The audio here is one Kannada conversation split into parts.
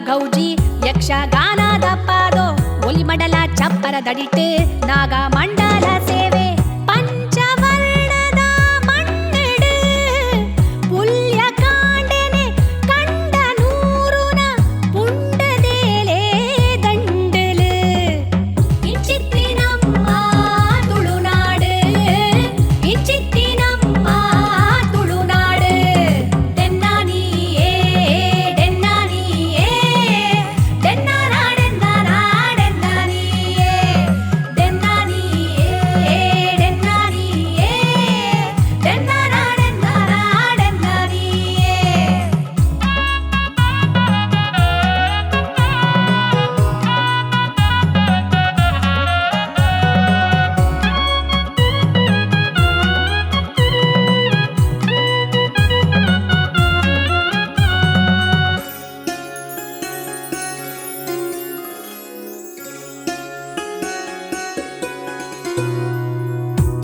ಗೌಜಿ ಯಕ್ಷಗಾನದ ಪಾದೋ ಒಲಿಮಡಲ ಚಪ್ಪರದಡಿಟ್ಟು ನಾಗ ಮಂಡಲ ಸೇವೆ ಪಂಚವರ್ಣದ ಮಣ್ಣಿಡು ಪುಲ್ಯ ಕಾಂಡೆನೆ ಕಂಡ ನೂರುನ ಪುಂಡದೇಲೆ ದಂಡಲು ಇಚ್ಚಿತ್ತಿನಮ್ಮ ತುಳುನಾಡು ಇಚ್ಚಿತ್ತಿನಮ್ಮ ತುಳುನಾಡು ಡೆನ್ನಾನಿಯೇ ಡೆನ್ನಾನಿಯೇ ಡೆನ್ನಾನಾಡೆನ್ನಾನಾಡೆನ್ನಾನಿಯೇ ಡೆನ್ನಾನಿಯೇ ಡೆನ್ನಾನಿಯೇ ಡೆನ್ನಾನಾಡೆನ್ನಾನಾಡೆನ್ನಾನಿಯೇ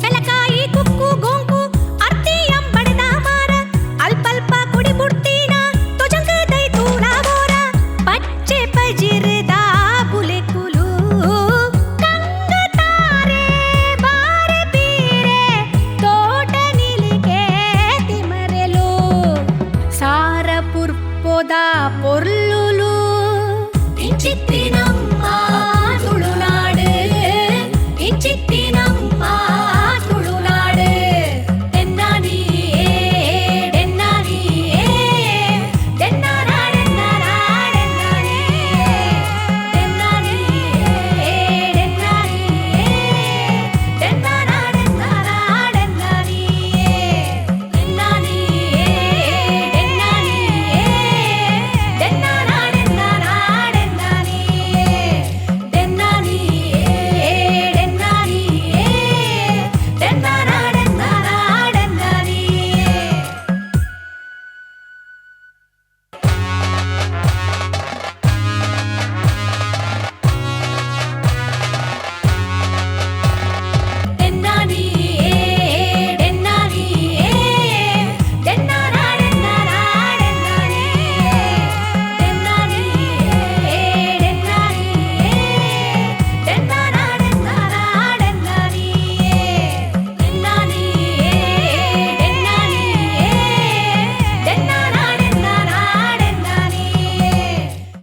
ಬೆಲಕಾಯಿ ಕುಕ್ಕು ಗೋಂಕು ಅರ್ತಿಯಂ ಬಡದ ಮಾರ ಅಲ್ಪಲ್ಪ ಕುಡಿ ಬುಡ್ತೀನ ತುಜಂಗದೈ ತೂಲ ಬೋರ ಪಚ್ಚೆ ಪಜಿರ್ದ ಬುಲೆಕುಲು ಕಂಗತಾರೆ ಬಾರೆ ಬೀರೆ ತೋಟ ನಿಲಿಕೆ ತಿಮರೆಲು ಸಾರ ಪುರ್ಪೊದ ಪೊರ್ಲುಲು ಇಚ್ಚಿತ್ತಿನಮ್ಮ ತುಳುನಾಡು ಇಚ್ಚಿತ್ತಿನ